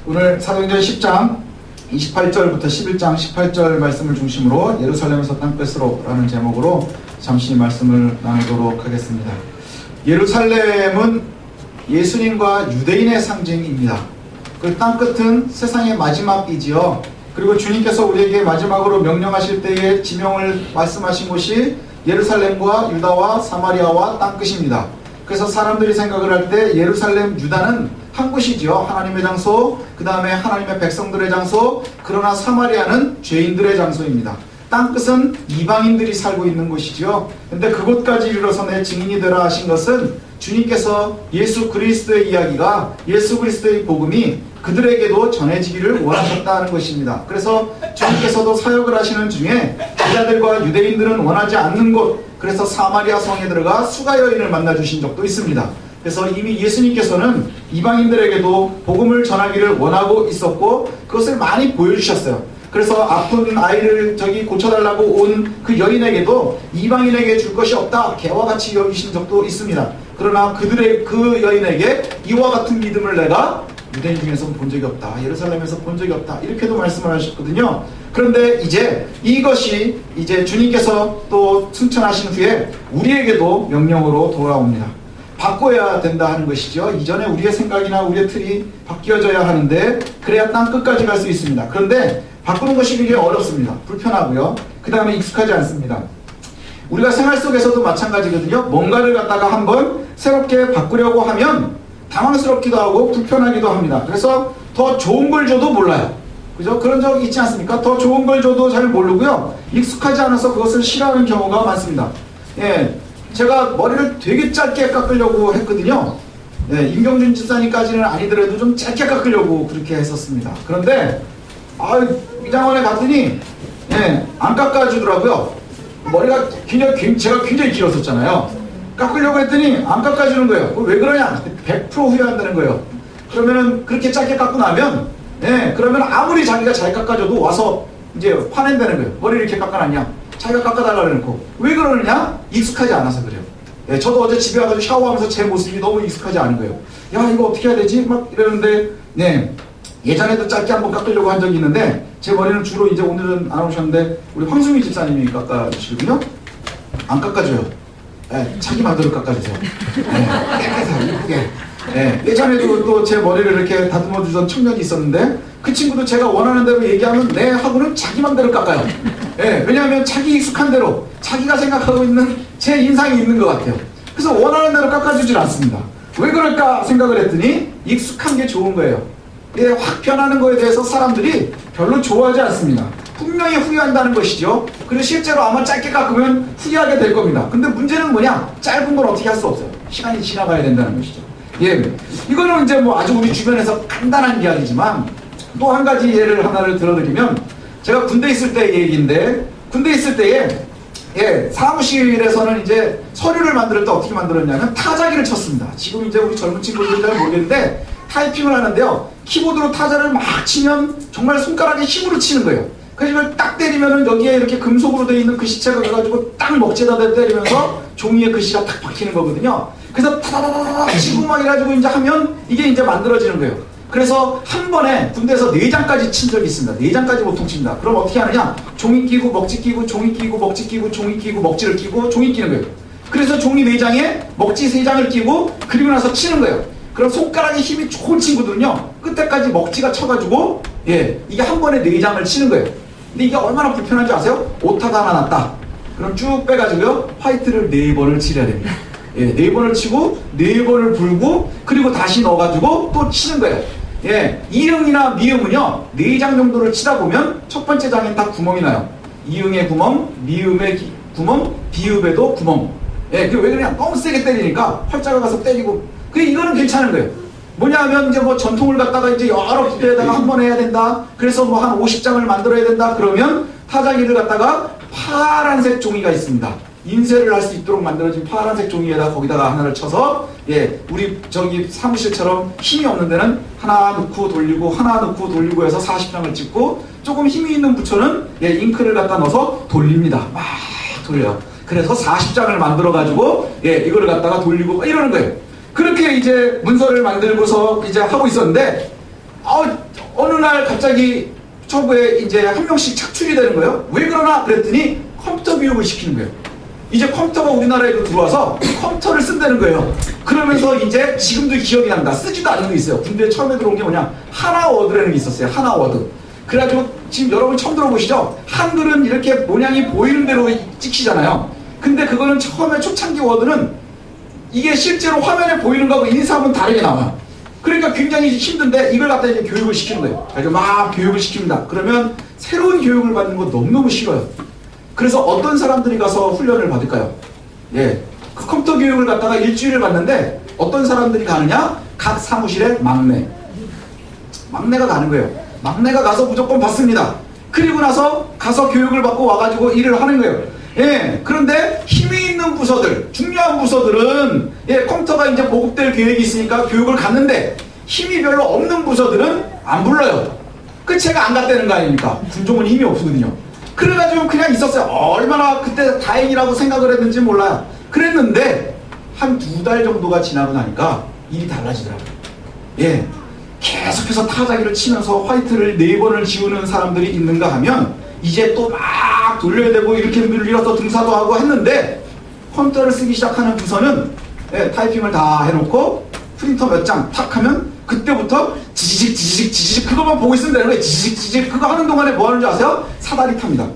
오늘 사도행전 10장 28절부터 11장 18절 말씀을 중심으로 예루살렘에서 땅끝으로 라는 제목으로 잠시 말씀을 나누도록 하겠습니다. 예루살렘은 예수님과 유대인의 상징입니다. 그 땅끝은 세상의 마지막이지요. 그리고 주님께서 우리에게 마지막으로 명령하실 때에 지명을 말씀하신 곳이 예루살렘과 유다와 사마리아와 땅끝입니다. 그래서 사람들이 생각을 할 때 예루살렘, 유다는 한 곳이지요. 하나님의 장소, 그 다음에 하나님의 백성들의 장소, 그러나 사마리아는 죄인들의 장소입니다. 땅끝은 이방인들이 살고 있는 곳이지요. 근데 그곳까지 이르러서 내 증인이 되라 하신 것은 주님께서 예수 그리스도의 이야기가, 예수 그리스도의 복음이 그들에게도 전해지기를 원하셨다는 것입니다. 그래서 주님께서도 사역을 하시는 중에 제자들과 유대인들은 원하지 않는 곳, 그래서 사마리아 성에 들어가 수가 여인을 만나 주신 적도 있습니다. 그래서 이미 예수님께서는 이방인들에게도 복음을 전하기를 원하고 있었고 그것을 많이 보여주셨어요. 그래서 아픈 아이를 고쳐달라고 온 그 여인에게도 이방인에게 줄 것이 없다, 개와 같이 여기신 적도 있습니다. 그러나 그 여인에게 이와 같은 믿음을 내가 유대인 중에서 본 적이 없다, 예루살렘에서 본 적이 없다, 이렇게도 말씀을 하셨거든요. 그런데 이것이 주님께서 또 승천하신 후에 우리에게도 명령으로 돌아옵니다. 바꿔야 된다 하는 것이죠. 이전에 우리의 생각이나 우리의 틀이 바뀌어져야 하는데 그래야 땅 끝까지 갈 수 있습니다. 그런데 바꾸는 것이 굉장히 어렵습니다. 불편하고요. 그 다음에 익숙하지 않습니다. 우리가 생활 속에서도 마찬가지거든요. 뭔가를 갖다가 한번 새롭게 바꾸려고 하면 당황스럽기도 하고 불편하기도 합니다. 그래서 더 좋은 걸 줘도 몰라요. 그죠? 그런 적 있지 않습니까? 더 좋은 걸 줘도 잘 모르고요. 익숙하지 않아서 그것을 싫어하는 경우가 많습니다. 예, 제가 머리를 되게 짧게 깎으려고 했거든요. 예, 임경준 집사님까지는 아니더라도 좀 짧게 깎으려고 그렇게 했었습니다. 그런데 미장원에 갔더니 안 깎아주더라고요. 머리가 제가 굉장히 길었었잖아요. 깎으려고 했더니 안 깎아주는 거예요. 왜 그러냐? 100% 후회한다는 거예요. 그러면은 그렇게 짧게 깎고 나면 그러면 아무리 자기가 잘 깎아줘도 와서 이제 화낸다는 거예요. 머리 이렇게 깎아놨냐? 자기가 깎아달라고 해놓고. 왜 그러느냐? 익숙하지 않아서 그래요. 저도 어제 집에 와가지고 샤워하면서 제 모습이 너무 익숙하지 않은 거예요. 야, 이거 어떻게 해야 되지? 막 이러는데 예전에도 짧게 한번 깎으려고 한 적이 있는데 제 머리는 주로 이제 오늘은 안 오셨는데 우리 황수미 집사님이 깎아주시거든요. 안 깎아줘요. 자기 마음대로 깎아주세요. 깨끗하게 이쁘게. 예전에도 또 제 머리를 이렇게 다듬어 주던 청년이 있었는데 그 친구도 제가 원하는 대로 얘기하면 네 하고는 자기 맘대로 깎아요. 왜냐하면 자기 익숙한 대로 자기가 생각하고 있는 제 인상이 있는 것 같아요. 그래서 원하는 대로 깎아주질 않습니다. 왜 그럴까 생각을 했더니 익숙한 게 좋은 거예요. 확 변하는 거에 대해서 사람들이 별로 좋아하지 않습니다. 분명히 후회한다는 것이죠. 그리고 실제로 아마 짧게 깎으면 후회하게 될 겁니다. 근데 문제는 뭐냐? 짧은 건 어떻게 할 수 없어요. 시간이 지나가야 된다는 것이죠. 이거는 이제 아주 우리 주변에서 간단한 이야기지만 또 한 가지 예를 하나를 들어드리면 제가 군대 있을 때 얘기인데 군대 있을 때에 사무실에서는 이제 서류를 만들 때 어떻게 만들었냐면 타자기를 쳤습니다. 지금 이제 우리 젊은 친구들은 잘 모르겠는데 타이핑을 하는데요. 키보드로 타자를 막 치면 정말 손가락에 힘으로 치는 거예요. 그래서 이걸 딱 때리면은 여기에 이렇게 금속으로 되어 있는 글씨체가 가가지고 딱 먹지에다 때리면서 종이에 글씨가 딱 박히는 거거든요. 그래서 타다다다다 치고 막 이래가지고 이제 하면 이게 이제 만들어지는 거예요. 그래서 한 번에 군대에서 4장까지 친 적이 있습니다. 4장까지 보통 칩니다. 그럼 어떻게 하느냐? 종이 끼고 먹지 끼고 종이 끼고 먹지 끼고 종이 끼고 먹지를 끼고 종이 끼는 거예요. 그래서 종이 4장에 먹지 3장을 끼고 그리고 나서 치는 거예요. 그럼 손가락에 힘이 좋은 친구들은요 끝에까지 먹지가 쳐가지고 이게 한 번에 4장을 치는 거예요. 근데 이게 얼마나 불편한지 아세요? 오타가 하나 났다. 그럼 쭉 빼가지고요 화이트를 4번을 칠해야 됩니다. 4번을 치고 4번을 불고 그리고 다시 넣어가지고 또 치는 거예요. 이응이나 미음은요 4장 정도를 치다 보면 첫 번째 장엔 다 구멍이 나요. 이응의 구멍, 미음의 구멍, 비읍에도 구멍. 왜 그러냐? 너무 세게 때리니까 활자가 가서 때리고. 이거는 괜찮은 거예요. 뭐냐 하면 이제 전통을 갖다가 이제 여러 부대에다가 한 번 해야 된다. 그래서 한 50장을 만들어야 된다. 그러면 타자기를 갖다가 파란색 종이가 있습니다. 인쇄를 할 수 있도록 만들어진 파란색 종이에다 거기다가 하나를 쳐서 우리 저기 사무실처럼 힘이 없는 데는 하나 넣고 돌리고 하나 넣고 돌리고 해서 40장을 찍고 조금 힘이 있는 부처는 잉크를 갖다 넣어서 돌립니다. 막 돌려요. 그래서 40장을 만들어 가지고 이거를 갖다가 돌리고 이러는 거예요. 그렇게 이제 문서를 만들고서 이제 하고 있었는데 어느 날 갑자기 초부에 이제 한 명씩 착출이 되는 거예요. 왜 그러나 그랬더니 컴퓨터 교육을 시키는 거예요. 이제 컴퓨터가 우리나라에도 들어와서 컴퓨터를 쓴다는 거예요. 그러면서 이제 지금도 기억이 납니다. 쓰지도 않는 게 있어요. 군대에 처음에 들어온 게 뭐냐, 하나워드라는 게 있었어요. 하나워드. 그래가지고 지금 여러분 처음 들어보시죠? 한글은 이렇게 모양이 보이는 대로 찍히잖아요. 근데 그거는 처음에 초창기 워드는 이게 실제로 화면에 보이는 거하고 인사하면 다르게 나와요. 그러니까 굉장히 힘든데 이걸 갖다 이제 교육을 시키는 거예요. 그래서 막 교육을 시킵니다. 그러면 새로운 교육을 받는 거 너무너무 싫어요. 그래서 어떤 사람들이 가서 훈련을 받을까요? 예, 그 컴퓨터 교육을 갖다가 일주일을 받는데 어떤 사람들이 가느냐? 각 사무실의 막내가 가는 거예요. 막내가 가서 무조건 받습니다. 그리고 나서 가서 교육을 받고 와가지고 일을 하는 거예요. 예, 그런데 힘이 있는 부서들, 중요한 부서들은 예, 컴퓨터가 이제 보급될 계획이 있으니까 교육을 갔는데 힘이 별로 없는 부서들은 안 불러요. 그 제가 안 갔다는 거 아닙니까? 군종은 힘이 없거든요. 그래가지고 그냥 있었어요. 얼마나 그때 다행이라고 생각을 했는지 몰라요. 그랬는데 한 2달 정도가 지나고 나니까 일이 달라지더라고요. 예, 계속해서 타자기를 치면서 화이트를 4번을 지우는 사람들이 있는가 하면 이제 또 막 돌려야 되고 이렇게 밀려서 등사도 하고 했는데 컴퓨터를 쓰기 시작하는 부서는 예, 타이핑을 다 해놓고 프린터 몇 장 탁 하면 그때부터 지지직 그것만 보고 있으면 되는 거예요. 지지직 그거 하는 동안에 뭐 하는지 아세요? 사다리 탑니다.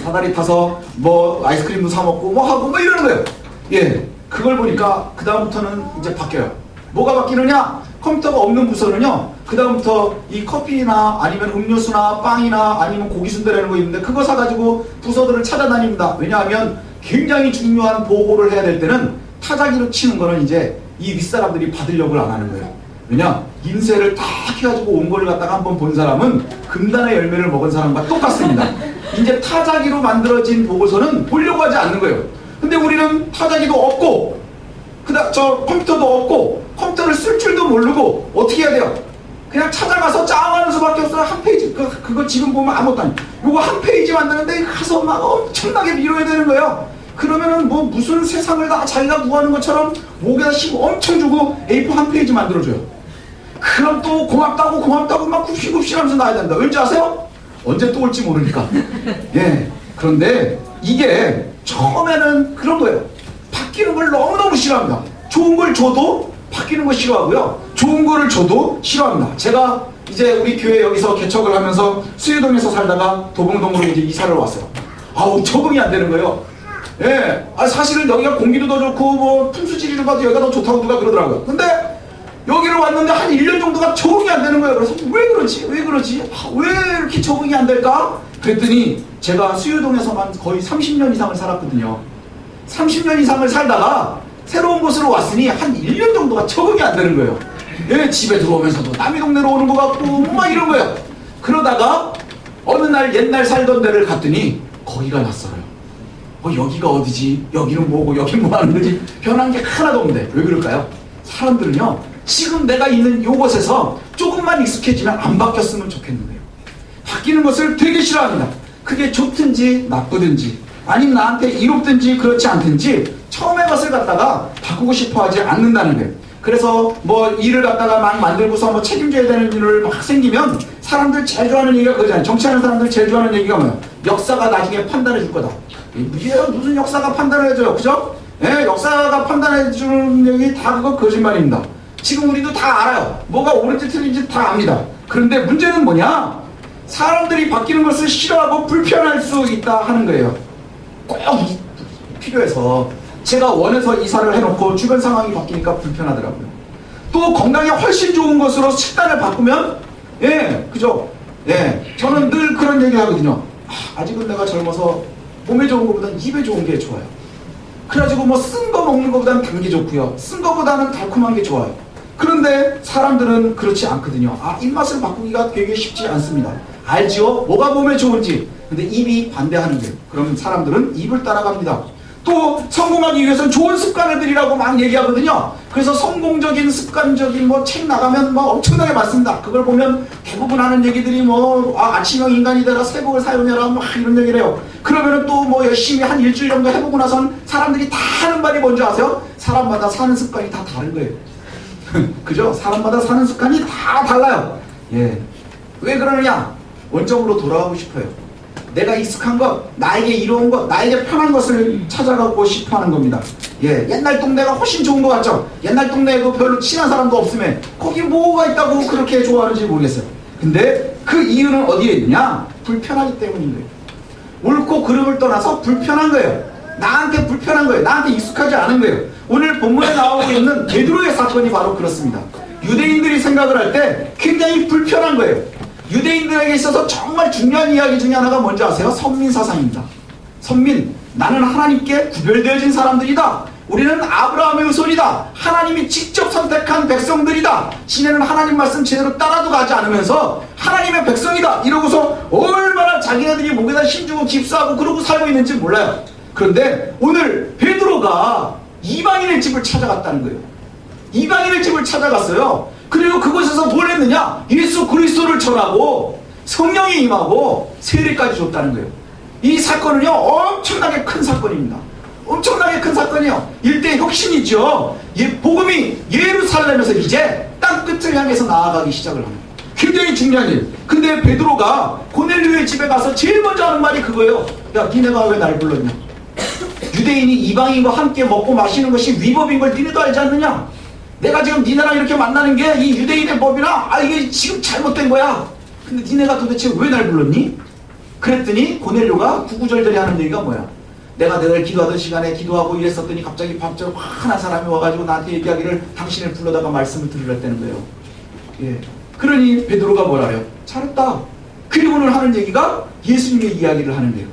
사다리 타서 뭐 아이스크림도 사 먹고 뭐 하고 뭐 이러는 거예요. 예, 그걸 보니까 그 다음부터는 이제 바뀌어요. 뭐가 바뀌느냐? 컴퓨터가 없는 부서는요, 그 다음부터 이 커피나 아니면 음료수나 빵이나 아니면 고기 순대라는 거 있는데 그거 사가지고 부서들을 찾아다닙니다. 왜냐하면 굉장히 중요한 보고를 해야 될 때는 타자기로 치는 거는 이제 이 윗사람들이 받으려고 안 하는 거예요. 왜냐? 인쇄를 딱 해가지고 온 걸 갖다가 한번 본 사람은 금단의 열매를 먹은 사람과 똑같습니다. 이제 타자기로 만들어진 보고서는 보려고 하지 않는 거예요. 근데 우리는 타자기도 없고, 저 컴퓨터도 없고, 컴퓨터를 쓸 줄도 모르고, 어떻게 해야 돼요? 그냥 찾아가서 짜하는 수밖에 없어요. 한 페이지, 그거 지금 보면 아무것도 아니에요. 요거 한 페이지 만드는데 가서 막 엄청나게 미뤄야 되는 거예요. 그러면은 뭐 무슨 세상을 다 자기가 구하는 것처럼 목에다 힘 엄청 주고 A4 한 페이지 만들어줘요. 그럼 또 고맙다고 막 굽신굽신하면서 나야 된다. 왠지 아세요? 언제 또 올지 모르니까. 예. 그런데 이게 처음에는 그런 거예요. 바뀌는 걸 너무너무 싫어합니다. 좋은 걸 줘도 바뀌는 거 싫어하고요. 좋은 거를 줘도 싫어합니다. 제가 이제 우리 교회 여기서 개척을 하면서 수유동에서 살다가 도봉동으로 이제 이사를 왔어요. 아우, 적응이 안 되는 거예요. 예. 사실은 여기가 공기도 더 좋고 뭐 풍수지리를 봐도 여기가 더 좋다고 누가 그러더라고요. 근데 여기로 왔는데 한 1년 정도가 적응이 안 되는 거예요. 그래서 왜 그러지? 왜 이렇게 적응이 안 될까? 그랬더니 제가 수유동에서만 거의 30년 이상을 살았거든요. 30년 이상을 살다가 새로운 곳으로 왔으니 한 1년 정도가 적응이 안 되는 거예요. 예, 집에 들어오면서도 남의 동네로 오는 것 같고 막 이런 거예요. 그러다가 어느 날 옛날 살던 데를 갔더니 거기가 낯설어요. 여기가 어디지? 여기는 뭐고 여긴 뭐 하는 거지? 변한 게 하나도 없는데 왜 그럴까요? 사람들은요, 지금 내가 있는 요곳에서 조금만 익숙해지면 안 바뀌었으면 좋겠는데요. 바뀌는 것을 되게 싫어합니다. 그게 좋든지 나쁘든지 아니면 나한테 이롭든지 그렇지 않든지 처음에 것을 갖다가 바꾸고 싶어 하지 않는다는 거예요. 그래서 뭐 일을 갖다가 막 만들고서 뭐 책임져야 되는 일을 막 생기면 사람들 제일 좋아하는 얘기가 그거잖아요. 정치하는 사람들 제일 좋아하는 얘기가 뭐예요? 역사가 나중에 판단해 줄 거다. 무슨 역사가 판단을 해줘요, 그죠? 예, 역사가 판단해 주는 얘기 다 그거 거짓말입니다. 지금 우리도 다 알아요. 뭐가 옳은지 틀린지 다 압니다. 그런데 문제는 뭐냐? 사람들이 바뀌는 것을 싫어하고 불편할 수 있다 하는 거예요. 꼭 필요해서 제가 원해서 이사를 해놓고 주변 상황이 바뀌니까 불편하더라고요. 또 건강에 훨씬 좋은 것으로 식단을 바꾸면 예, 그죠? 예, 저는 늘 그런 얘기 하거든요. 아직은 내가 젊어서 몸에 좋은 것보다는 입에 좋은 게 좋아요. 그래가지고 뭐 쓴 거 먹는 것보다는 단 게 좋고요. 쓴 거보다는 달콤한 게 좋아요. 그런데 사람들은 그렇지 않거든요. 입맛을 바꾸기가 되게 쉽지 않습니다. 알지요? 뭐가 몸에 좋은지. 근데 입이 반대하는 거예요. 그러면 사람들은 입을 따라갑니다. 또 성공하기 위해서는 좋은 습관을 들이라고 막 얘기하거든요. 그래서 성공적인 습관적인 뭐 책 나가면 뭐 엄청나게 많습니다. 그걸 보면 대부분 하는 얘기들이 뭐 아침형 인간이 되라, 새벽을 사용해라 뭐 이런 얘기를 해요. 그러면은 또 뭐 열심히 한 일주일 정도 해보고 나선 사람들이 다 하는 말이 뭔지 아세요? 사람마다 사는 습관이 다 다른 거예요. 그죠? 사람마다 사는 습관이 다 달라요. 예. 왜 그러느냐? 원점으로 돌아가고 싶어요. 내가 익숙한 것, 나에게 이로운 것, 나에게 편한 것을 찾아가고 싶어 하는 겁니다. 예, 옛날 동네가 훨씬 좋은 것 같죠? 옛날 동네에도 별로 친한 사람도 없으면 거기 뭐가 있다고 그렇게 좋아하는지 모르겠어요. 근데 그 이유는 어디에 있느냐? 불편하기 때문인 거예요. 옳고 그름을 떠나서 불편한 거예요. 나한테 불편한 거예요. 나한테 익숙하지 않은 거예요. 오늘 본문에 나오고 있는 베드로의 사건이 바로 그렇습니다. 유대인들이 생각을 할 때 굉장히 불편한 거예요. 유대인들에게 있어서 정말 중요한 이야기 중에 하나가 뭔지 아세요? 선민사상입니다. 선민, 나는 하나님께 구별되어진 사람들이다. 우리는 아브라함의 후손이다. 하나님이 직접 선택한 백성들이다. 지네는 하나님 말씀 제대로 따라도 가지 않으면서 하나님의 백성이다 이러고서 얼마나 자기네들이 목에다 힘주고 깁스하고 그러고 살고 있는지 몰라요. 그런데 오늘 베드로가 이방인의 집을 찾아갔다는 거예요. 이방인의 집을 찾아갔어요. 그리고 그곳에서 뭘 했느냐? 예수 그리스도를 전하고 성령이 임하고 세례까지 줬다는 거예요. 이 사건은요 엄청나게 큰 사건입니다. 엄청나게 큰 사건이요. 일대 혁신이죠. 복음이 예루살렘에서 이제 땅끝을 향해서 나아가기 시작을 합니다. 굉장히 중요한 일. 근데 베드로가 고넬료의 집에 가서 제일 먼저 하는 말이 그거예요. 야, 니네가 왜 날 불렀냐? 유대인이 이방인과 함께 먹고 마시는 것이 위법인 걸 니네도 알지 않느냐? 내가 지금 니네랑 이렇게 만나는 게 이 유대인의 법이라 이게 지금 잘못된 거야. 근데 니네가 도대체 왜 날 불렀니? 그랬더니 고넬료가 구구절절히 하는 얘기가 뭐야? 내가 늘 기도하던 시간에 기도하고 이랬었더니 갑자기 밤처럼 환한 사람이 와가지고 나한테 얘기하기를 당신을 불러다가 말씀을 들으랬다는 거예요. 예. 그러니 베드로가 뭐라 해요? 잘했다. 그리고는 하는 얘기가 예수님의 이야기를 하는 거예요.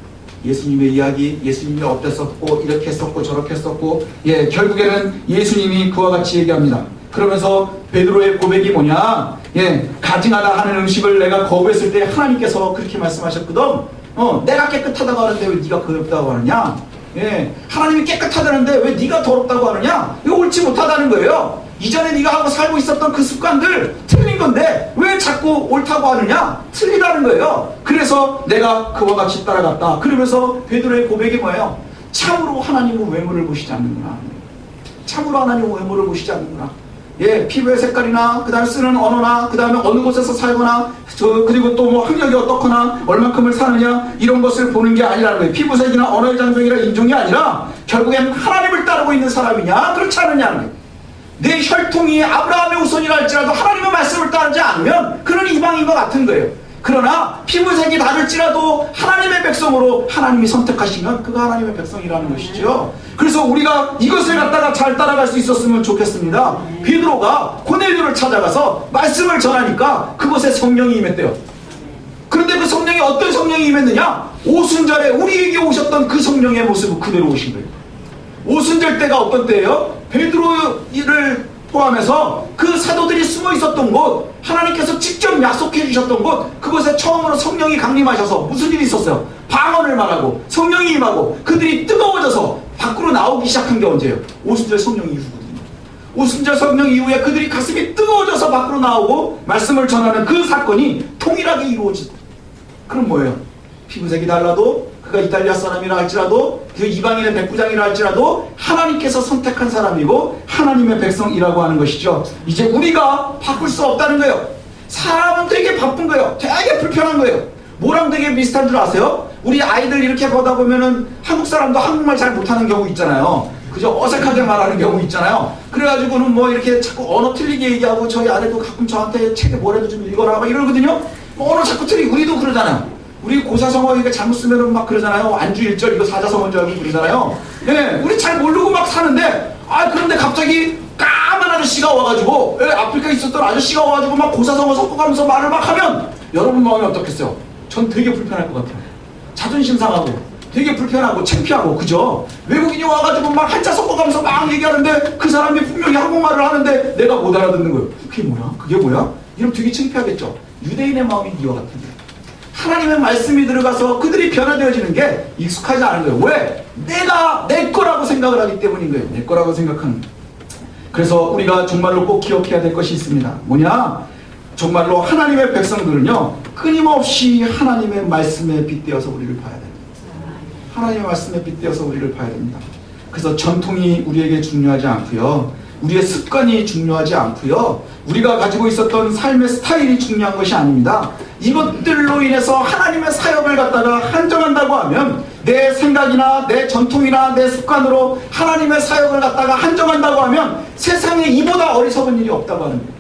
예수님의 이야기, 예수님이 어땠었고 이렇게 했었고 저렇게 했었고, 예, 결국에는 예수님이 그와 같이 얘기합니다. 그러면서 베드로의 고백이 뭐냐? 예, 가증하다 하는 음식을 내가 거부했을 때 하나님께서 그렇게 말씀하셨거든. 내가 깨끗하다고 하는데 왜 네가 더럽다고 하느냐? 예, 하나님이 깨끗하다는데 왜 네가 더럽다고 하느냐? 이거 옳지 못하다는 거예요. 이전에 네가 하고 살고 있었던 그 습관들 틀린 건데 왜 자꾸 옳다고 하느냐? 틀리다는 거예요. 그래서 내가 그와 같이 따라갔다. 그러면서 베드로의 고백이 뭐예요? 참으로 하나님은 외모를 보시지 않는구나. 참으로 하나님은 외모를 보시지 않는구나. 예, 피부의 색깔이나 그 다음에 쓰는 언어나 그 다음에 어느 곳에서 살거나 그리고 또 뭐 학력이 어떻거나 얼만큼을 사느냐 이런 것을 보는 게 아니라는 거예요. 피부색이나 언어의 장종이나 인종이 아니라 결국엔 하나님을 따르고 있는 사람이냐 그렇지 않느냐는 거예요. 내 혈통이 아브라함의 후손이라 할지라도 하나님의 말씀을 따르지 않으면 그는 이방인과 같은 거예요. 그러나 피부색이 다를지라도 하나님의 백성으로 하나님이 선택하시면 그가 하나님의 백성이라는 것이죠. 그래서 우리가 이것을 갖다가 잘 따라갈 수 있었으면 좋겠습니다. 베드로가 고넬료를 찾아가서 말씀을 전하니까 그곳에 성령이 임했대요. 그런데 그 성령이 어떤 성령이 임했느냐? 오순절에 우리에게 오셨던 그 성령의 모습을 그대로 오신 거예요. 오순절 때가 어떤 때예요? 베드로를 포함해서 그 사도들이 숨어 있었던 곳, 하나님께서 직접 약속해 주셨던 곳, 그곳에 처음으로 성령이 강림하셔서 무슨 일이 있었어요? 방언을 말하고 성령이 임하고 그들이 뜨거워져서 밖으로 나오기 시작한 게 언제예요? 오순절 성령 이후거든요. 오순절 성령 이후에 그들이 가슴이 뜨거워져서 밖으로 나오고 말씀을 전하는 그 사건이 통일하게 이루어진. 그럼 뭐예요? 피부색이 달라도 그가 이탈리아 사람이라 할지라도 그 이방인의 백부장이라 할지라도 하나님께서 선택한 사람이고 하나님의 백성이라고 하는 것이죠. 이제 우리가 바꿀 수 없다는 거예요. 사람은 되게 바쁜 거예요. 되게 불편한 거예요. 뭐랑 되게 비슷한 줄 아세요? 우리 아이들 이렇게 보다 보면은 한국 사람도 한국말 잘 못하는 경우 있잖아요. 그죠? 어색하게 말하는 경우 있잖아요. 그래가지고는 뭐 이렇게 자꾸 언어 틀리게 얘기하고 저희 아내도 가끔 저한테 책에 뭐라도 좀 읽어라 막 이러거든요. 뭐 언어 자꾸 틀리고 우리도 그러잖아요. 우리 고사성어 이거 잘못 쓰면은 막 그러잖아요. 안주 1절 이거 사자성어인 줄 알고 그러잖아요. 예, 우리 잘 모르고 막 사는데 그런데 갑자기 까만 아저씨가 와가지고 아프리카에 있었던 아저씨가 와가지고 막 고사성어 섞어가면서 말을 막 하면 여러분 마음이 어떻겠어요? 전 되게 불편할 것 같아요. 자존심 상하고 되게 불편하고 창피하고 그죠? 외국인이 와가지고 막 한자 섞어가면서 막 얘기하는데 그 사람이 분명히 한국말을 하는데 내가 못 알아듣는 거예요. 그게 뭐야? 그게 뭐야? 이러면 되게 창피하겠죠? 유대인의 마음이 이와 같은데 하나님의 말씀이 들어가서 그들이 변화되어지는 게 익숙하지 않은 거예요. 왜? 내가 내 거라고 생각을 하기 때문인 거예요. 내 거라고 생각하는 거예요. 그래서 우리가 정말로 꼭 기억해야 될 것이 있습니다. 뭐냐? 정말로 하나님의 백성들은요 끊임없이 하나님의 말씀에 빗대어서 우리를 봐야 됩니다. 하나님의 말씀에 빗대어서 우리를 봐야 됩니다. 그래서 전통이 우리에게 중요하지 않고요, 우리의 습관이 중요하지 않고요, 우리가 가지고 있었던 삶의 스타일이 중요한 것이 아닙니다. 이것들로 인해서 하나님의 사역을 갖다가 한정한다고 하면, 내 생각이나 내 전통이나 내 습관으로 하나님의 사역을 갖다가 한정한다고 하면 세상에 이보다 어리석은 일이 없다고 하는 거예요.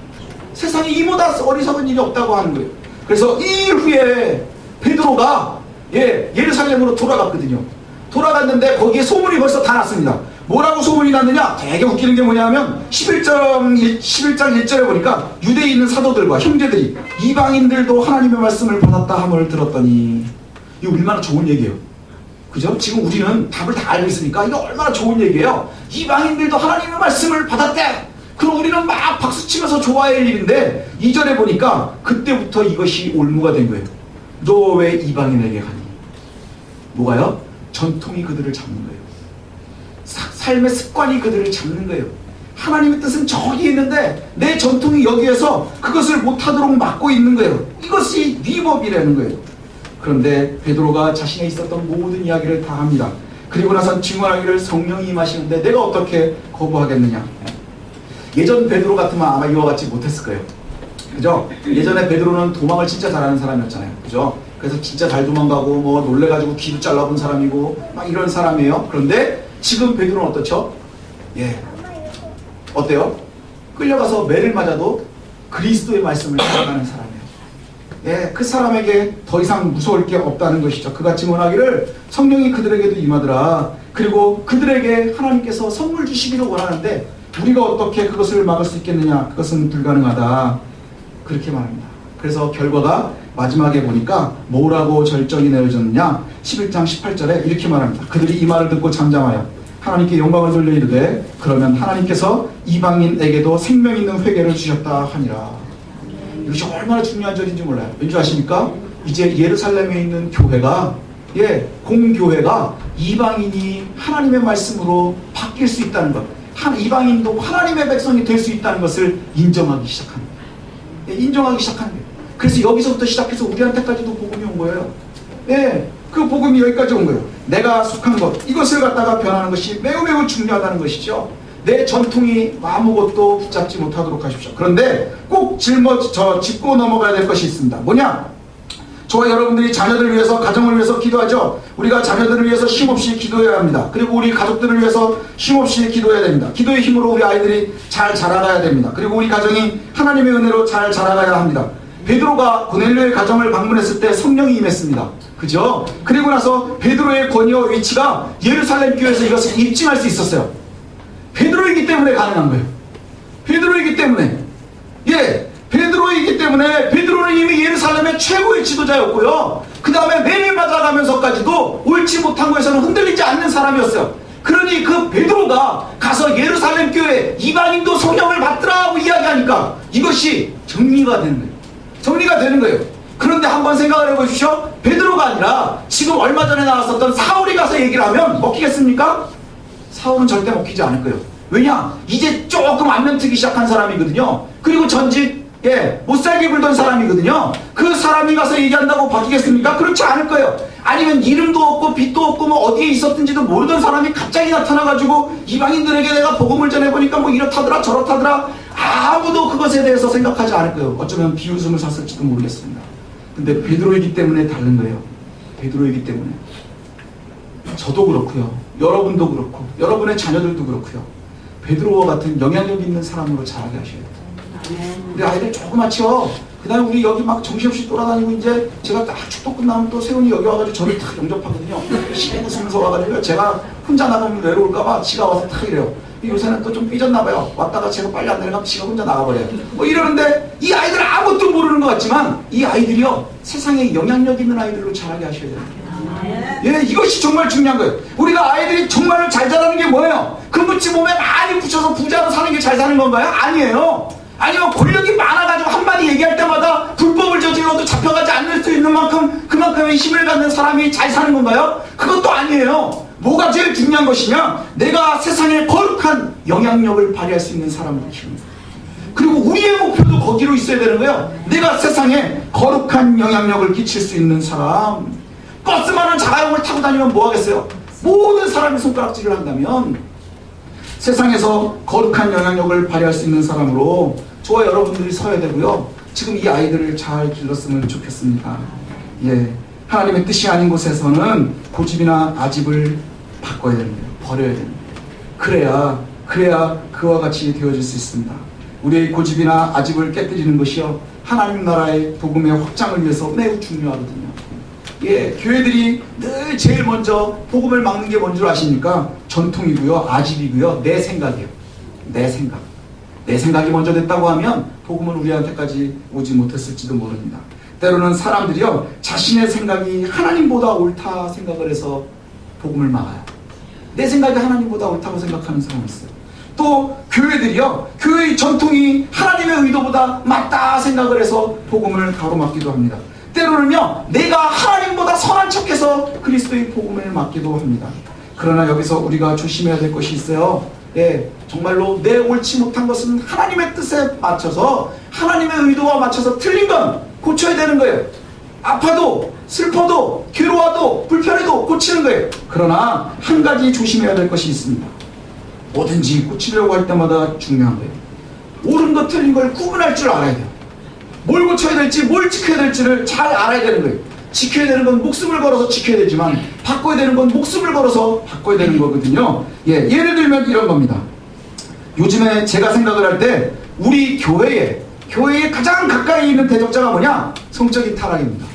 세상에 이보다 어리석은 일이 없다고 하는 거예요. 그래서 2일 후에 베드로가 예루살렘으로 돌아갔거든요. 돌아갔는데 거기에 소문이 벌써 다 났습니다. 뭐라고 소문이 났느냐? 되게 웃기는 게 뭐냐면 11장 1절에 보니까 유대에 있는 사도들과 형제들이 이방인들도 하나님의 말씀을 받았다 함을 들었더니, 이거 얼마나 좋은 얘기예요. 그죠? 지금 우리는 답을 다 알고 있으니까 이거 얼마나 좋은 얘기예요. 이방인들도 하나님의 말씀을 받았대. 그럼 우리는 막 박수치면서 좋아할 일인데 2절에 보니까 그때부터 이것이 올무가 된 거예요. 너 왜 이방인에게 가니? 뭐가요? 전통이 그들을 잡는 거예요. 삶의 습관이 그들을 잡는 거예요. 하나님의 뜻은 저기 있는데 내 전통이 여기에서 그것을 못하도록 막고 있는 거예요. 이것이 네 법이라는 거예요. 그런데 베드로가 자신에 있었던 모든 이야기를 다 합니다. 그리고 나서 증언하기를 성령이 임하시는데 내가 어떻게 거부하겠느냐. 예전 베드로 같으면 아마 이와 같이 못했을 거예요. 그죠? 예전에 베드로는 도망을 진짜 잘하는 사람이었잖아요. 그죠? 그래서 진짜 잘 도망가고 뭐 놀래가지고 귀도 잘라본 사람이고 막 이런 사람이에요. 그런데 지금 베드로는 어떻죠? 어때요? 끌려가서 매를 맞아도 그리스도의 말씀을 따라가는 사람이에요. 그 사람에게 더 이상 무서울 게 없다는 것이죠. 그가 증언하기를 성령이 그들에게도 임하더라. 그리고 그들에게 하나님께서 선물 주시기를 원하는데 우리가 어떻게 그것을 막을 수 있겠느냐? 그것은 불가능하다. 그렇게 말합니다. 그래서 결과가 마지막에 보니까 뭐라고 절정이 내려졌느냐? 11장 18절에 이렇게 말합니다. 그들이 이 말을 듣고 잠잠하여 하나님께 영광을 돌려 이르되 그러면 하나님께서 이방인에게도 생명 있는 회개를 주셨다 하니라. 이것이 얼마나 중요한 절인지 몰라요. 왠지 아십니까? 이제 예루살렘에 있는 교회가 공교회가 이방인이 하나님의 말씀으로 바뀔 수 있다는 것, 이방인도 하나님의 백성이 될 수 있다는 것을 인정하기 시작합니다. 인정하기 시작한 거예요. 그래서 여기서부터 시작해서 우리한테까지도 복음이 온 거예요. 그 복음이 여기까지 온 거예요. 내가 속한 것, 이것을 갖다가 변하는 것이 매우 매우 중요하다는 것이죠. 내 전통이 아무것도 붙잡지 못하도록 하십시오. 그런데 꼭 짚고 넘어가야 될 것이 있습니다. 뭐냐? 저와 여러분들이 자녀들을 위해서, 가정을 위해서 기도하죠. 우리가 자녀들을 위해서 쉼없이 기도해야 합니다. 그리고 우리 가족들을 위해서 쉼없이 기도해야 됩니다. 기도의 힘으로 우리 아이들이 잘 자라가야 됩니다. 그리고 우리 가정이 하나님의 은혜로 잘 자라가야 합니다. 베드로가 고넬료의 가정을 방문했을 때 성령이 임했습니다. 그죠? 그리고 나서 베드로의 권위와 위치가 예루살렘 교회에서 이것을 입증할 수 있었어요. 베드로이기 때문에 가능한 거예요. 베드로이기 때문에. 베드로이기 때문에. 베드로는 이미 예루살렘의 최고의 지도자였고요. 그 다음에 매일 맞아가면서까지도 옳지 못한 것에서는 흔들리지 않는 사람이었어요. 그러니 그 베드로가 가서 예루살렘 교회 이방인도 성령을 받더라고 이야기하니까 이것이 정리가 되는 거예요. 정리가 되는 거예요. 그런데 한번 생각을 해보십시오. 베드로가 아니라 지금 얼마 전에 나왔었던 사울이 가서 얘기를 하면 먹히겠습니까? 사울은 절대 먹히지 않을 거예요. 왜냐? 이제 조금 안면 트기 시작한 사람이거든요. 그리고 전직 못살게 굴던 사람이거든요. 그 사람이 가서 얘기한다고 바뀌겠습니까? 그렇지 않을 거예요. 아니면 이름도 없고 빛도 없고 뭐 어디에 있었든지도 모르던 사람이 갑자기 나타나가지고 이방인들에게 내가 복음을 전해보니까 뭐 이렇다더라 저렇다더라, 아무도 그것에 대해서 생각하지 않을 거예요. 어쩌면 비웃음을 샀을지도 모르겠습니다. 근데 베드로이기 때문에 다른 거예요. 베드로이기 때문에. 저도 그렇고요. 여러분도 그렇고 여러분의 자녀들도 그렇고요. 베드로와 같은 영향력 있는 사람으로 자라게 하셔야 돼요. 우리 아이들 조그맣죠? 그 다음에 우리 여기 막 정신없이 돌아다니고, 이제 제가 딱 축도 끝나면 또 세훈이 여기 와가지고 저를 탁 영접하거든요. 시계 웃으면서 와가지고 제가 혼자 나가면 외로울까봐 지가 와서 탁 이래요. 요새는 또 좀 삐졌나봐요. 왔다가 제가 빨리 안 내려가면 지가 혼자 나가버려요. 뭐 이러는데 이 아이들 아무것도 모르는 것 같지만 이 아이들이요, 세상에 영향력 있는 아이들로 자라게 하셔야 돼요. 이것이 정말 중요한 거예요. 우리가 아이들이 정말 잘 자라는 게 뭐예요? 금붙이 몸에 많이 붙여서 부자로 사는 게 잘 사는 건가요? 아니에요. 아니면 권력이 많아가지고 한마디 얘기할 때마다 불법을 저질러도 잡혀가지 않을 수 있는 만큼 그만큼의 힘을 갖는 사람이 잘 사는 건가요? 그것도 아니에요. 뭐가 제일 중요한 것이냐? 내가 세상에 거룩한 영향력을 발휘할 수 있는 사람으로 키웁니다. 그리고 우리의 목표도 거기로 있어야 되는 거예요. 내가 세상에 거룩한 영향력을 끼칠 수 있는 사람. 버스만한 자가용을 타고 다니면 뭐 하겠어요? 모든 사람이 손가락질을 한다면 세상에서 거룩한 영향력을 발휘할 수 있는 사람으로 저와 여러분들이 서야 되고요. 지금 이 아이들을 잘 길렀으면 좋겠습니다. 예, 하나님의 뜻이 아닌 곳에서는 고집이나 아집을 바꿔야 됩니다. 버려야 됩니다. 그래야 그와 같이 되어질 수 있습니다. 우리의 고집이나 아집을 깨뜨리는 것이요, 하나님 나라의 복음의 확장을 위해서 매우 중요하거든요. 예, 교회들이 늘 제일 먼저 복음을 막는 게 뭔 줄 아십니까? 전통이고요, 아집이고요, 내 생각이에요. 내 생각이 먼저 됐다고 하면 복음은 우리한테까지 오지 못했을지도 모릅니다. 때로는 사람들이요, 자신의 생각이 하나님보다 옳다 생각을 해서 복음을 막아요. 내 생각이 하나님보다 옳다고 생각하는 사람이 있어요. 또 교회들이요, 교회의 전통이 하나님의 의도보다 맞다 생각을 해서 복음을 가로막기도 합니다. 때로는요, 내가 하나님보다 선한 척해서 그리스도의 복음을 막기도 합니다. 그러나 여기서 우리가 조심해야 될 것이 있어요. 예, 정말로 내 옳지 못한 것은 하나님의 뜻에 맞춰서, 하나님의 의도와 맞춰서 틀린 건 고쳐야 되는 거예요. 아파도 슬퍼도 괴로워도 불편해도 고치는 거예요. 그러나 한 가지 조심해야 될 것이 있습니다. 뭐든지 고치려고 할 때마다 중요한 거예요. 옳은 것 틀린 걸 구분할 줄 알아야 돼요. 뭘 고쳐야 될지, 뭘 지켜야 될지를 잘 알아야 되는 거예요. 지켜야 되는 건 목숨을 걸어서 지켜야 되지만, 바꿔야 되는 건 목숨을 걸어서 바꿔야 되는 거거든요. 예, 예를 들면 이런 겁니다. 요즘에 제가 생각을 할 때 우리 교회에 가장 가까이 있는 대적자가 뭐냐? 성적인 타락입니다.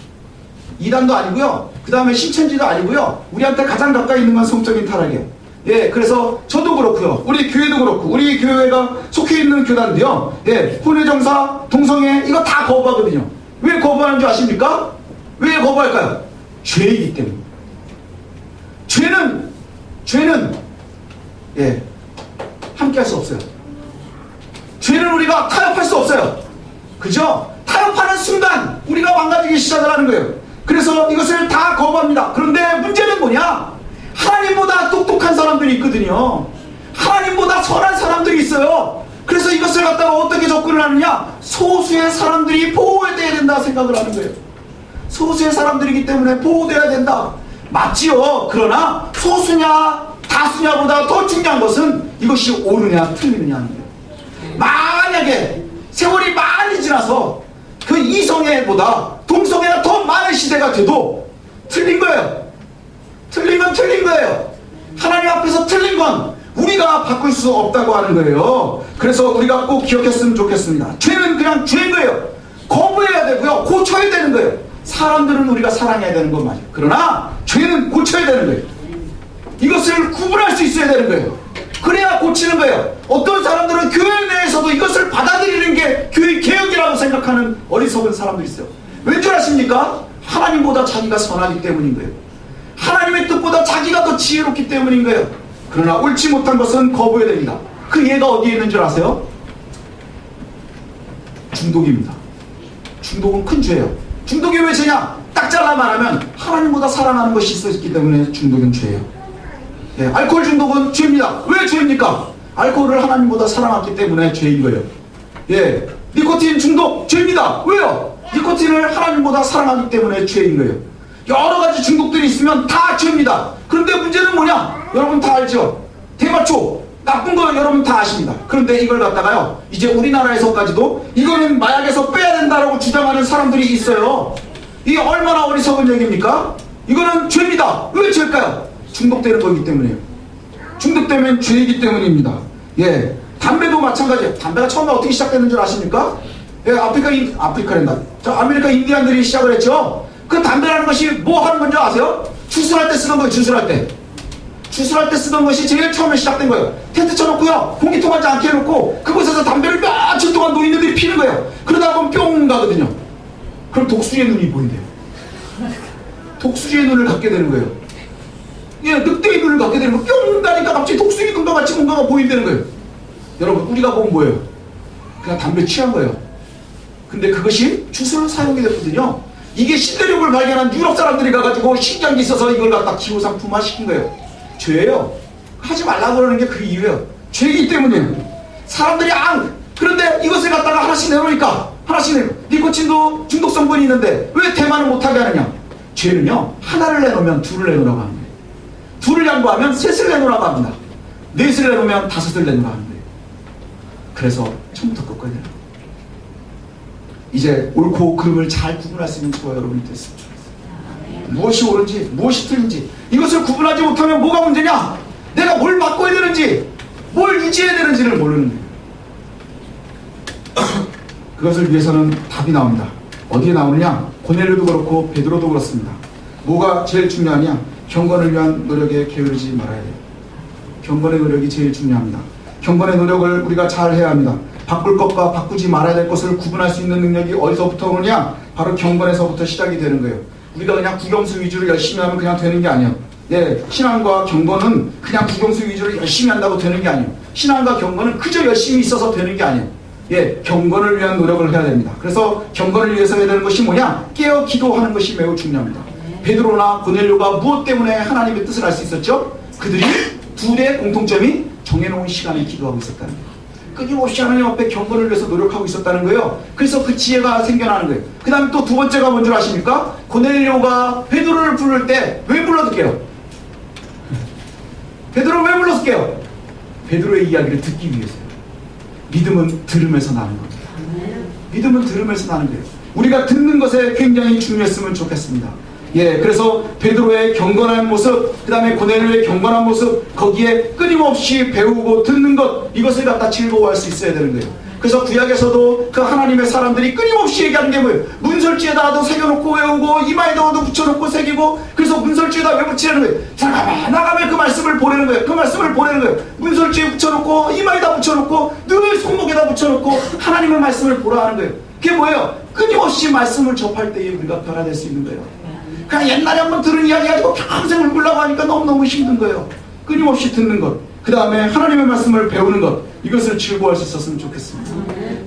이단도 아니고요, 그 다음에 신천지도 아니고요, 우리한테 가장 가까이 있는 건 성적인 타락이에요. 예, 그래서 저도 그렇고요, 우리 교회도 그렇고, 우리 교회가 속해 있는 교단도요, 예, 혼외정사, 동성애, 이거 다 거부하거든요. 왜 거부하는 줄 아십니까? 왜 거부할까요? 죄이기 때문에. 죄는 예, 함께 할 수 없어요. 죄는 우리가 타협할 수 없어요. 그죠? 타협하는 순간 우리가 망가지기 시작을 하는 거예요. 그래서 이것을 다 거부합니다. 그런데 문제는 뭐냐? 하나님보다 똑똑한 사람들이 있거든요. 하나님보다 선한 사람들이 있어요. 그래서 이것을 갖다가 어떻게 접근을 하느냐? 소수의 사람들이 보호해야 된다 생각을 하는 거예요. 소수의 사람들이기 때문에 보호돼야 된다. 맞지요. 그러나 소수냐 다수냐보다 더 중요한 것은 이것이 옳으냐 틀리느냐는 거예요. 만약에 세월이 많이 지나서 그 이성애보다 동성애가 더 많은 시대가 돼도 틀린 거예요. 틀린 건 틀린 거예요. 하나님 앞에서 틀린 건 우리가 바꿀 수 없다고 하는 거예요. 그래서 우리가 꼭 기억했으면 좋겠습니다. 죄는 그냥 죄인 거예요. 거부해야 되고요, 고쳐야 되는 거예요. 사람들은 우리가 사랑해야 되는 건 맞아요. 그러나 죄는 고쳐야 되는 거예요. 이것을 구분할 수 있어야 되는 거예요. 그래야 고치는 거예요. 어떤 사람들은 교회 내에서도 이것을 받아들이는 게 교회 개혁이라고 생각하는 어리석은 사람도 있어요. 왠 줄 아십니까? 하나님보다 자기가 선하기 때문인 거예요. 하나님의 뜻보다 자기가 더 지혜롭기 때문인 거예요. 그러나 옳지 못한 것은 거부해야 됩니다. 그 예가 어디에 있는 줄 아세요? 중독입니다. 중독은 큰 죄예요. 중독이 왜 죄냐? 딱 잘라 말하면 하나님보다 사랑하는 것이 있었기 때문에 중독은 죄예요. 예, 알코올 중독은 죄입니다. 왜 죄입니까? 알코올을 하나님보다 사랑하기 때문에 죄인 거예요. 예, 니코틴 중독 죄입니다. 왜요? 니코틴을 하나님보다 사랑하기 때문에 죄인 거예요. 여러 가지 중독들이 있으면 다 죄입니다. 그런데 문제는 뭐냐? 여러분 다 알죠? 대마초 나쁜 거 여러분 다 아십니다. 그런데 이걸 갖다가요, 이제 우리나라에서까지도 이거는 마약에서 빼야 된다라고 주장하는 사람들이 있어요. 이게 얼마나 어리석은 얘기입니까? 이거는 죄입니다. 왜 죄일까요? 중독되는 거기 때문이에요. 중독되면 죄이기 때문입니다. 예, 담배도 마찬가지예요. 담배가 처음에 어떻게 시작됐는 줄 아십니까? 예, 아프리카랜다. 아메리카 인디안들이 시작을 했죠. 그 담배라는 것이 뭐 하는 건지 아세요? 주술할 때 쓰던 거예요. 주술할 때 쓰던 것이 제일 처음에 시작된 거예요. 텐트 쳐놓고요, 공기통 하지 않게 해놓고 그곳에서 담배를 며칠 동안 노인네들이 피는 거예요. 그러다 보면 뿅 가거든요. 그럼 독수리의 눈이 보인대요. 독수리의 눈을 갖게 되는 거예요. 예, 늑대의 눈을 갖게 되는 거예요. 뿅 가니까 갑자기 독수리 눈과 같이 뭔가가 보인다는 거예요. 여러분, 우리가 보면 뭐예요? 그냥 담배 취한 거예요. 근데 그것이 주술로 사용이 됐거든요. 이게 신대륙을 발견한 유럽 사람들이 가가지고 신기한 게 있어서 이걸 갖다 기호상품화 시킨 거예요. 죄예요. 하지 말라고 그러는 게 그 이유예요. 죄이기 때문이에요. 사람들이 그런데 이것을 갖다가 하나씩 내놓으니까 하나씩 내놓고, 니코틴도 중독 성분이 있는데 왜 대만을 못하게 하느냐? 죄는요, 하나를 내놓으면 둘을 내놓으라고 합니다. 둘을 양보하면 셋을 내놓으라고 합니다. 넷을 내놓으면 다섯을 내놓으라고 합니다. 그래서 처음부터 꺾어야 돼요. 이제 옳고 그름을 잘 구분할 수 있는 저와 여러분이 됐으면 좋겠어요. 무엇이 옳은지 무엇이 틀린지 이것을 구분하지 못하면 뭐가 문제냐? 내가 뭘 바꿔야 되는지 뭘 유지해야 되는지를 모르는 거예요. 그것을 위해서는 답이 나옵니다. 어디에 나오느냐? 고넬료도 그렇고 베드로도 그렇습니다. 뭐가 제일 중요하냐? 경건을 위한 노력에 게으르지 말아야 돼요. 경건의 노력이 제일 중요합니다. 경건의 노력을 우리가 잘 해야 합니다. 바꿀 것과 바꾸지 말아야 될 것을 구분할 수 있는 능력이 어디서부터 오느냐? 바로 경건에서부터 시작이 되는 거예요. 우리가 그냥 국영수 위주로 열심히 하면 그냥 되는 게 아니에요. 예, 신앙과 경건은 그냥 국영수 위주로 열심히 한다고 되는 게 아니에요. 신앙과 경건은 그저 열심히 있어서 되는 게 아니에요. 예, 경건을 위한 노력을 해야 됩니다. 그래서 경건을 위해서 해야 되는 것이 뭐냐? 깨어 기도하는 것이 매우 중요합니다. 베드로나 고넬료가 무엇 때문에 하나님의 뜻을 알 수 있었죠? 그들이 둘의 공통점이 정해놓은 시간에 기도하고 있었다는 거예요. 끊임없이 하나님 앞에 경건을 위해서 노력하고 있었다는 거예요. 그래서 그 지혜가 생겨나는 거예요. 그 다음에 또 두 번째가 뭔 줄 아십니까? 고넬료가 베드로를 부를 때 왜 불러들게요? 베드로를 왜 불렀을게요? 베드로의 이야기를 듣기 위해서요. 믿음은 들음에서 나는 겁니다. 믿음은 들음에서 나는 거예요. 우리가 듣는 것에 굉장히 중요했으면 좋겠습니다. 예, 그래서 베드로의 경건한 모습, 그 다음에 고넬료의 경건한 모습, 거기에 끊임없이 배우고 듣는 것, 이것을 갖다 즐거워할 수 있어야 되는 거예요. 그래서 구약에서도 그 하나님의 사람들이 끊임없이 얘기하는 게 뭐예요? 문설주에다가도 새겨놓고 외우고 이마에다가도 붙여놓고 새기고, 그래서 문설주에다 왜 붙이라는 거예요? 나가면 그 말씀을 보내는 거예요. 그 말씀을 보내는 거예요. 문설주에 붙여놓고 이마에다 붙여놓고 늘 손목에다 붙여놓고 하나님의 말씀을 보라 하는 거예요. 그게 뭐예요? 끊임없이 말씀을 접할 때에 우리가 변화될 수 있는 거예요. 그냥 옛날에 한번 들은 이야기 가지고 평생 울고려고 하니까 너무너무 힘든 거예요. 끊임없이 듣는 것, 그 다음에 하나님의 말씀을 배우는 것, 이것을 즐거워할 수 있었으면 좋겠습니다.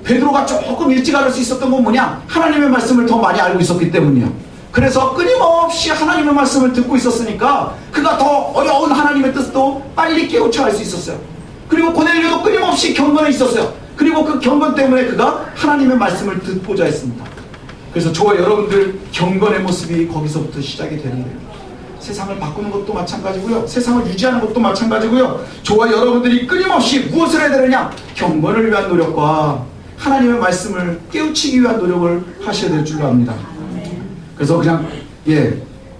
베드로가 조금 일찍 알을 수 있었던 건 뭐냐? 하나님의 말씀을 더 많이 알고 있었기 때문이에요. 그래서 끊임없이 하나님의 말씀을 듣고 있었으니까 그가 더 어려운 하나님의 뜻도 빨리 깨우쳐 알 수 있었어요. 그리고 고넬료도 끊임없이 경건에 있었어요. 그리고 그 경건 때문에 그가 하나님의 말씀을 듣고자 했습니다. 그래서 저와 여러분들 경건의 모습이 거기서부터 시작이 되는 거예요. 세상을 바꾸는 것도 마찬가지고요. 세상을 유지하는 것도 마찬가지고요. 저와 여러분들이 끊임없이 무엇을 해야 되느냐? 경건을 위한 노력과 하나님의 말씀을 깨우치기 위한 노력을 하셔야 될 줄로 압니다. 그래서 그냥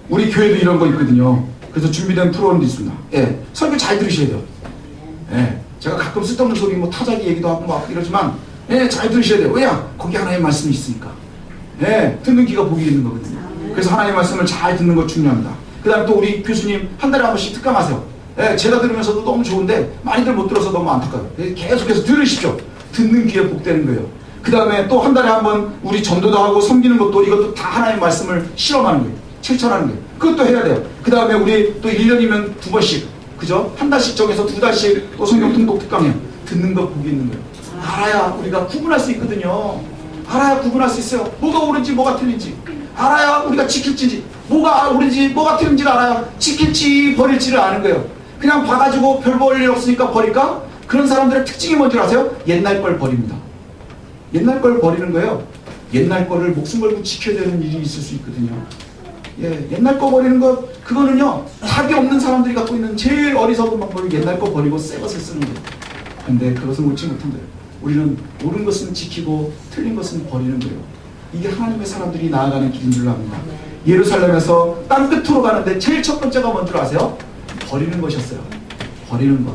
우리 교회도 이런 거 있거든요. 그래서 준비된 프로그램도 있습니다. 설교 잘 들으셔야 돼요. 제가 가끔 쓸데없는 소리 뭐 타자기 얘기도 하고 막 이러지만 잘 들으셔야 돼요. 왜냐? 거기 하나님의 말씀이 있으니까. 듣는 귀가 복이 있는 거거든요. 그래서 하나님의 말씀을 잘 듣는 것 중요합니다. 그 다음에 또 우리 교수님 한 달에 한 번씩 특강하세요. 제가 들으면서도 너무 좋은데 많이들 못 들어서 너무 안타까워요. 계속해서 들으십시오. 듣는 귀에 복되는 거예요. 그 다음에 또 한 달에 한 번 우리 전도도 하고 섬기는 것도 이것도 다 하나님의 말씀을 실험하는 거예요. 실천하는 거예요. 그것도 해야 돼요. 그 다음에 우리 또 1년이면 2번씩 그죠? 한 달씩 정해서 2달씩 또 성경 통독 특강해요. 듣는 것 복이 있는 거예요. 알아야 우리가 구분할 수 있거든요. 알아야 구분할 수 있어요. 뭐가 옳은지 뭐가 틀린지 알아야 우리가 지킬지, 뭐가 옳은지 뭐가 틀린지를 알아야 지킬지 버릴지를 아는 거예요. 그냥 봐가지고 별 볼 일 없으니까 버릴까? 그런 사람들의 특징이 뭔지 아세요? 옛날 걸 버립니다. 옛날 걸 버리는 거예요. 옛날 거를 목숨 걸고 지켜야 되는 일이 있을 수 있거든요. 옛날 거 버리는 것, 그거는요 답이 없는 사람들이 갖고 있는 제일 어리석은 방법이 옛날 거 버리고 새 것을 쓰는 거예요. 근데 그것은 옳지 못한 거예요. 우리는 옳은 것은 지키고 틀린 것은 버리는 거예요. 이게 하나님의 사람들이 나아가는 길인 줄로 압니다. 예루살렘에서 땅 끝으로 가는데 제일 첫 번째가 뭔 줄 아세요? 버리는 것이었어요. 버리는 것.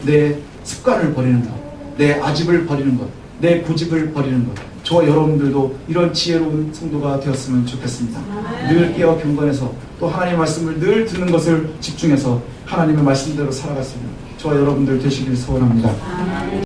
내 습관을 버리는 것. 내 아집을 버리는 것. 내 고집을 버리는 것. 저와 여러분들도 이런 지혜로운 성도가 되었으면 좋겠습니다. 늘 깨어 경건해서 또 하나님의 말씀을 늘 듣는 것을 집중해서 하나님의 말씀대로 살아갈 수 있는 저와 여러분들 되시길 소원합니다.